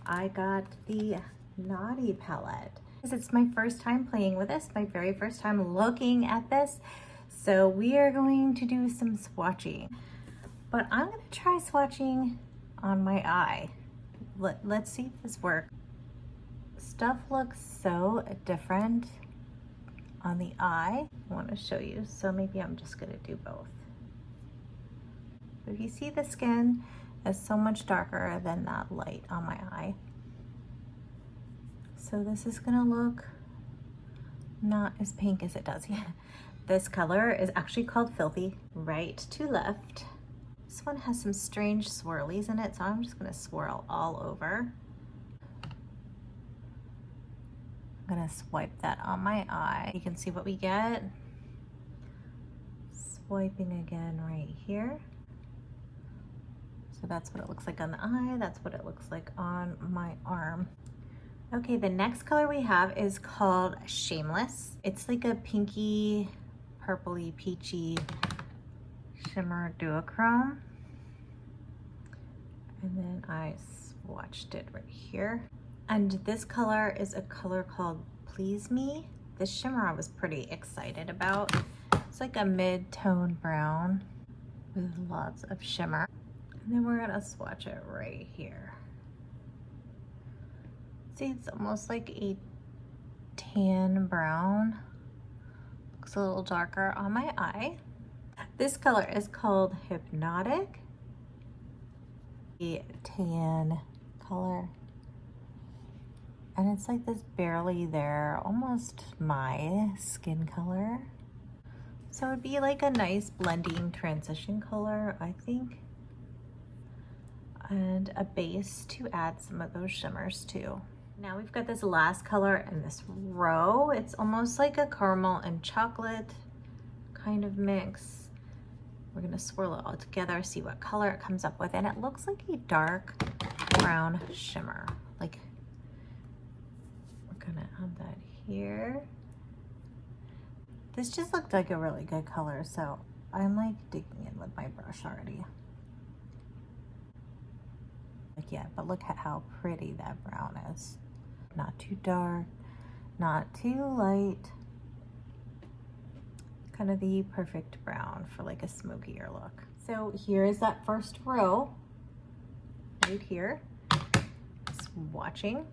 I got the Naughty palette. It's my first time playing with this, my very first time looking at this. So we are going to do some swatching. But I'm gonna try swatching on my eye. Let's see if this works. Stuff looks so different on the eye. I want to show you, so maybe I'm just gonna do both. If you see, the skin is so much darker than that light on my eye. So this is gonna look not as pink as it does here. This color is actually called Filthy. Right to left. This one has some strange swirlies in it, so I'm just gonna swirl all over. I'm gonna swipe that on my eye. You can see what we get. Swiping again right here. So that's what it looks like on the eye. That's what it looks like on my arm. Okay, the next color we have is called Shameless. It's like a pinky, purpley, peachy shimmer duochrome. And then I swatched it right here. And this color is a color called Please Me. This shimmer I was pretty excited about. It's like a mid-tone brown with lots of shimmer. And then we're gonna swatch it right here. See, it's almost like a tan brown. Looks a little darker on my eye. This color is called Hypnotic. A tan color. And it's like this barely there, almost my skin color. So it'd be like a nice blending transition color, I think. And a base to add some of those shimmers too. Now we've got this last color in this row. It's almost like a caramel and chocolate kind of mix. We're gonna swirl it all together, see what color it comes up with. And it looks like a dark brown shimmer. Like, we're gonna add that here. This just looked like a really good color, so I'm like digging in with my brush already. Like, yeah, but look at how pretty that brown is. Not too dark, not too light. Kind of the perfect brown for like a smokier look. So here is that first row, right here. Swatching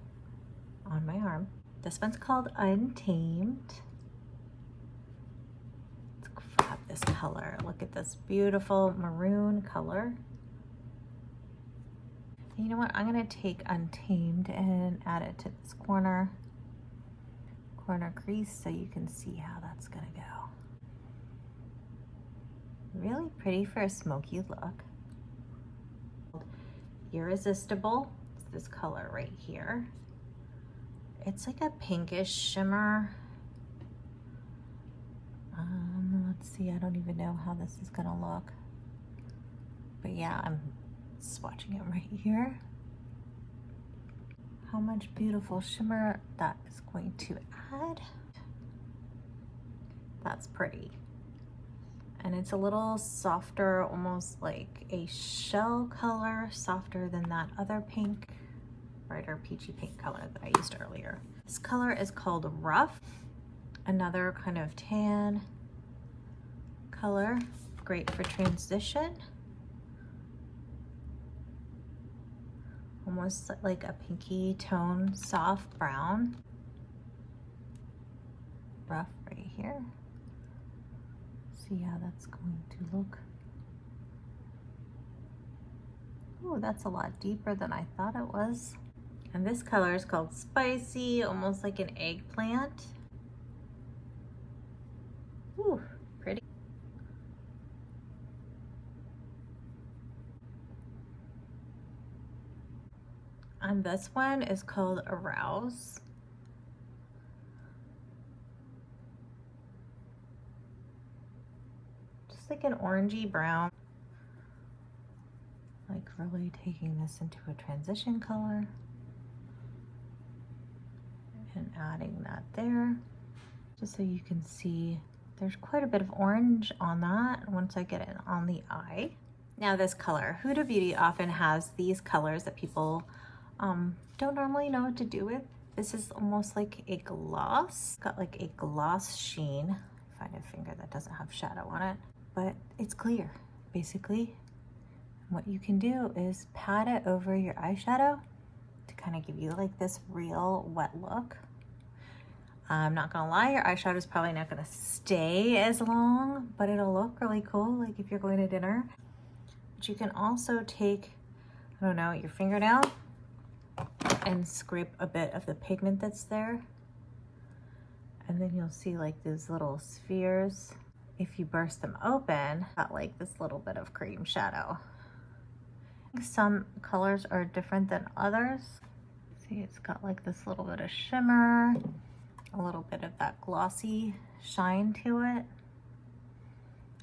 on my arm. This one's called Untamed. Let's grab this color. Look at this beautiful maroon color. You know what, I'm gonna take Untamed and add it to this corner crease so you can see how that's gonna go. Really pretty for a smoky look. Irresistible, it's this color right here. It's like a pinkish shimmer. Let's see, I don't even know how this is gonna look. But yeah, I'm swatching it right here. How much beautiful shimmer that is going to add. That's pretty. And it's a little softer, almost like a shell color, softer than that other pink, brighter peachy pink color that I used earlier. This color is called Rough. Another kind of tan color, great for transition. Almost like a pinky tone, soft brown. Rough right here. See how that's going to look. Oh, that's a lot deeper than I thought it was. And this color is called Spicy, almost like an eggplant. Ooh, pretty. And this one is called Arouse. Just like an orangey brown. Like really taking this into a transition color. And adding that there. Just so you can see there's quite a bit of orange on that once I get it on the eye. Now this color, Huda Beauty often has these colors that people don't normally know what to do with. This is almost like a gloss. It's got like a gloss sheen. Find a finger that doesn't have shadow on it, but it's clear, basically. What you can do is pat it over your eyeshadow to kind of give you like this real wet look. I'm not gonna lie, your eyeshadow is probably not gonna stay as long, but it'll look really cool, like if you're going to dinner. But you can also take, I don't know, your fingernail and scrape a bit of the pigment that's there. And then you'll see like those little spheres. If you burst them open, got like this little bit of cream shadow. Some colors are different than others. See, it's got like this little bit of shimmer, a little bit of that glossy shine to it.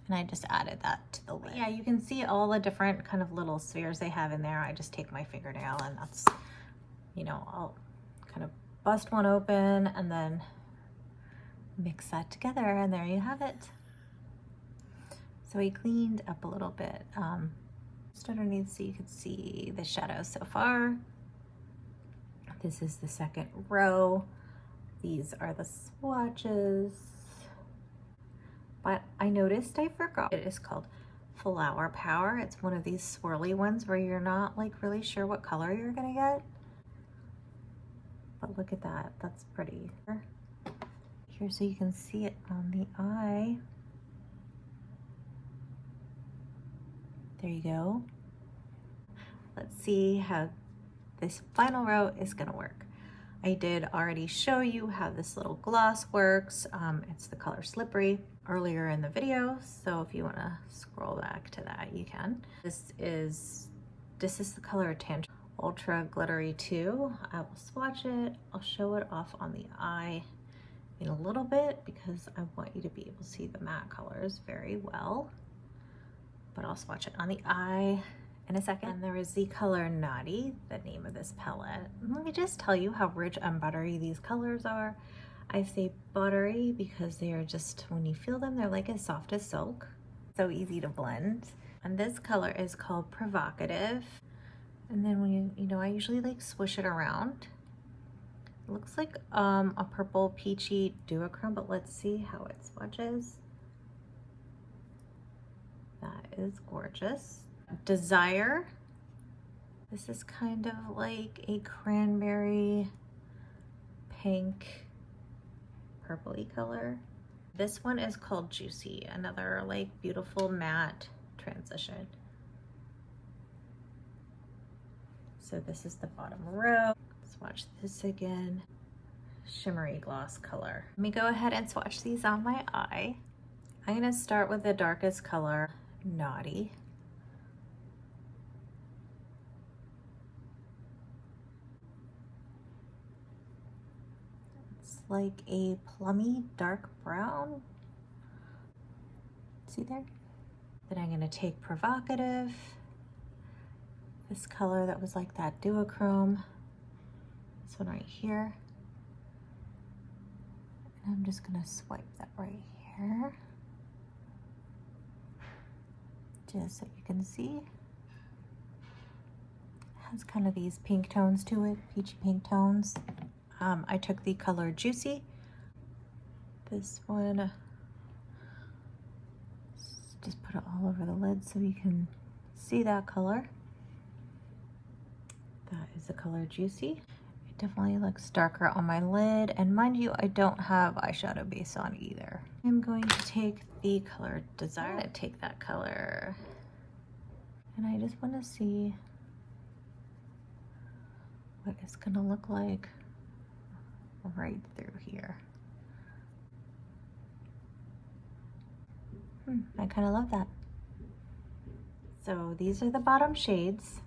And I just added that to the lid. Yeah, you can see all the different kind of little spheres they have in there. I just take my fingernail and that's, you know, I'll kind of bust one open and then mix that together, and there you have it. So we cleaned up a little bit just underneath so you could see the shadows so far. This is the second row. These are the swatches. But I noticed I forgot. It is called Flower Power. It's one of these swirly ones where you're not like really sure what color you're gonna get. But look at that, that's pretty. Here so you can see it on the eye. There you go. Let's see how this final row is gonna work. I did already show you how this little gloss works. It's the color Slippery earlier in the video, so if you wanna scroll back to that, you can. This is the color Tantrum Ultra Glittery 2. I will swatch it. I'll show it off on the eye in a little bit because I want you to be able to see the matte colors very well. But I'll swatch it on the eye in a second. And there is the color Naughty, the name of this palette. Let me just tell you how rich and buttery these colors are. I say buttery because they are just, when you feel them, they're like as soft as silk. So easy to blend. And this color is called Provocative. And then when you know, I usually like swish it around. It looks like a purple peachy duochrome, but let's see how it swatches. That is gorgeous. Desire. This is kind of like a cranberry pink purpley color. This one is called Juicy, another like beautiful matte transition. So this is the bottom row. Swatch this again. Shimmery gloss color. Let me go ahead and swatch these on my eye. I'm gonna start with the darkest color, Naughty. It's like a plummy dark brown. See there? Then I'm gonna take Provocative. This color that was like that duochrome. This one right here. And I'm just gonna swipe that right here. Just so you can see. It has kind of these pink tones to it, peachy pink tones. I took the color Juicy. This one, just put it all over the lid so you can see that color. That is the color Juicy. It definitely looks darker on my lid, and mind you, I don't have eyeshadow base on either. I'm going to take the color Desire. I'm gonna take that color, and I just want to see what it's gonna look like right through here. I kind of love that. So these are the bottom shades.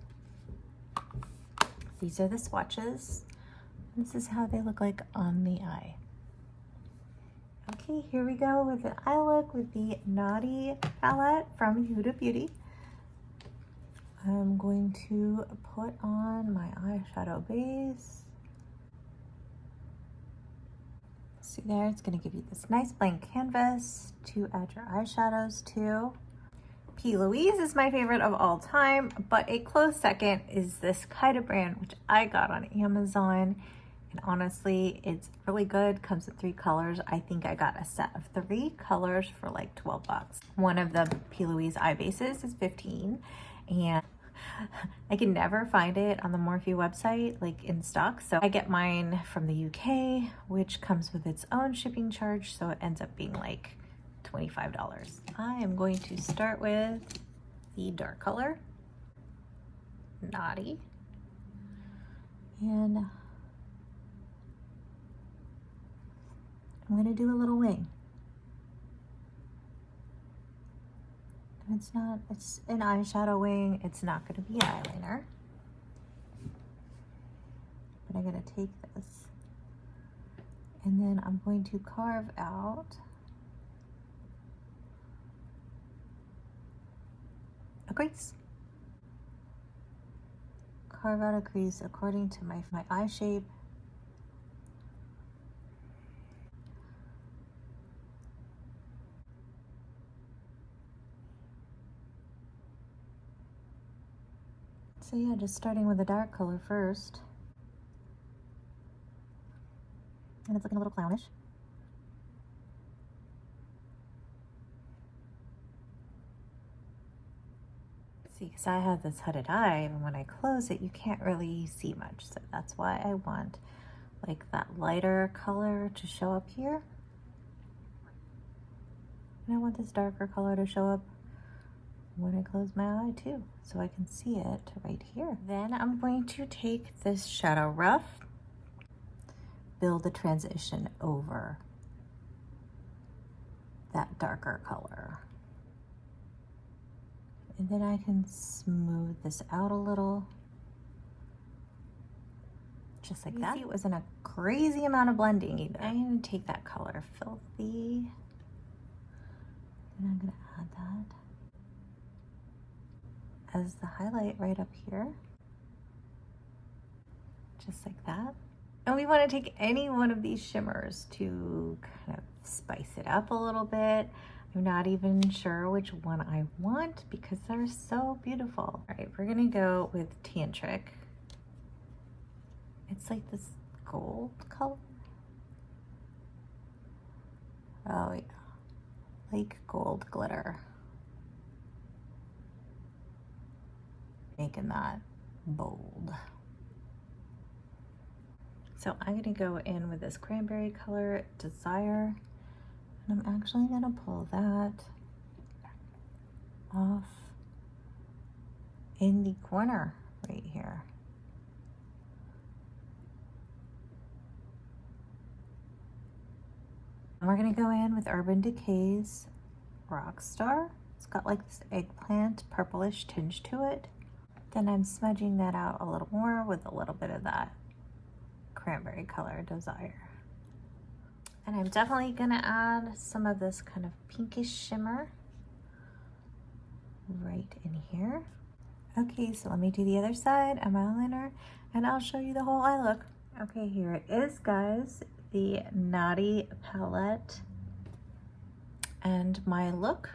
These are the swatches. This is how they look like on the eye. Okay, here we go with the eye look with the Naughty palette from Huda Beauty. I'm going to put on my eyeshadow base. See there, it's gonna give you this nice blank canvas to add your eyeshadows to. P. Louise is my favorite of all time, but a close second is this Huda brand, which I got on Amazon. And honestly, it's really good. Comes in 3 colors. I think I got a set of 3 colors for like 12 bucks. One of the P. Louise eye bases is 15, and I can never find it on the Morphe website, like in stock. So I get mine from the UK, which comes with its own shipping charge. So it ends up being like $25. I am going to start with the dark color, Naughty. And I'm going to do a little wing. It's an eyeshadow wing. It's not going to be eyeliner. But I'm going to take this and then I'm going to carve out a crease. Carve out a crease according to my eye shape. So yeah, just starting with the dark color first. And it's looking a little clownish. See, because I have this hooded eye, and when I close it, you can't really see much. So that's why I want like that lighter color to show up here. And I want this darker color to show up when I close my eye too, so I can see it right here. Then I'm going to take this shadow rough, build a transition over that darker color. And then I can smooth this out a little, just like that. It wasn't a crazy amount of blending either. I'm gonna take that color, Filthy, and I'm gonna add that as the highlight right up here, just like that. And we want to take any one of these shimmers to kind of spice it up a little bit. I'm not even sure which one I want because they're so beautiful. All right, we're gonna go with Tantric. It's like this gold color. Oh yeah, like gold glitter. Making that bold. So I'm gonna go in with this cranberry color, Desire, and I'm actually gonna pull that off in the corner right here. And we're gonna go in with Urban Decay's Rockstar. It's got like this eggplant purplish tinge to it. Then I'm smudging that out a little more with a little bit of that cranberry color, Desire. And I'm definitely gonna add some of this kind of pinkish shimmer right in here. Okay, so let me do the other side of my eyeliner and I'll show you the whole eye look. Okay, here it is, guys, the Naughty palette and my look.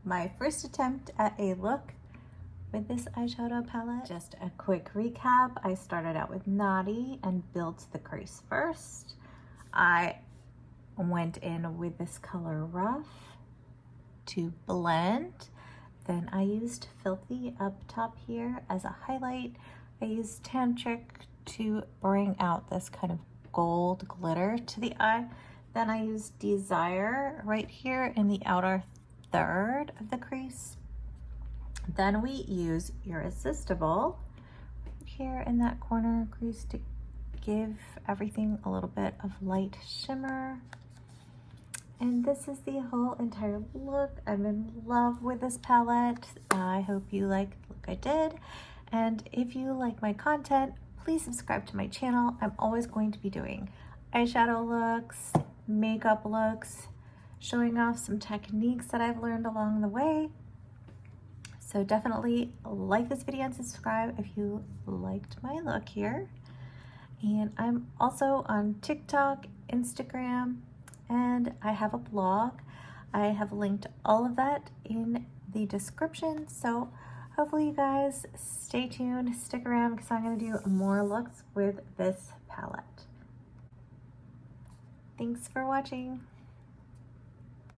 My first attempt at a look with this eyeshadow palette. Just a quick recap. I started out with Naughty and built the crease first. I went in with this color Rough to blend. Then I used Filthy up top here as a highlight. I used Tantric to bring out this kind of gold glitter to the eye. Then I used Desire right here in the outer third of the crease. Then we use Irresistible here in that corner crease to give everything a little bit of light shimmer. And this is the whole entire look. I'm in love with this palette. I hope you like the look I did. And if you like my content, please subscribe to my channel. I'm always going to be doing eyeshadow looks, makeup looks, showing off some techniques that I've learned along the way. So definitely like this video and subscribe if you liked my look here. And I'm also on TikTok, Instagram, and I have a blog. I have linked all of that in the description. So hopefully you guys stay tuned, stick around, because I'm going to do more looks with this palette. Thanks for watching.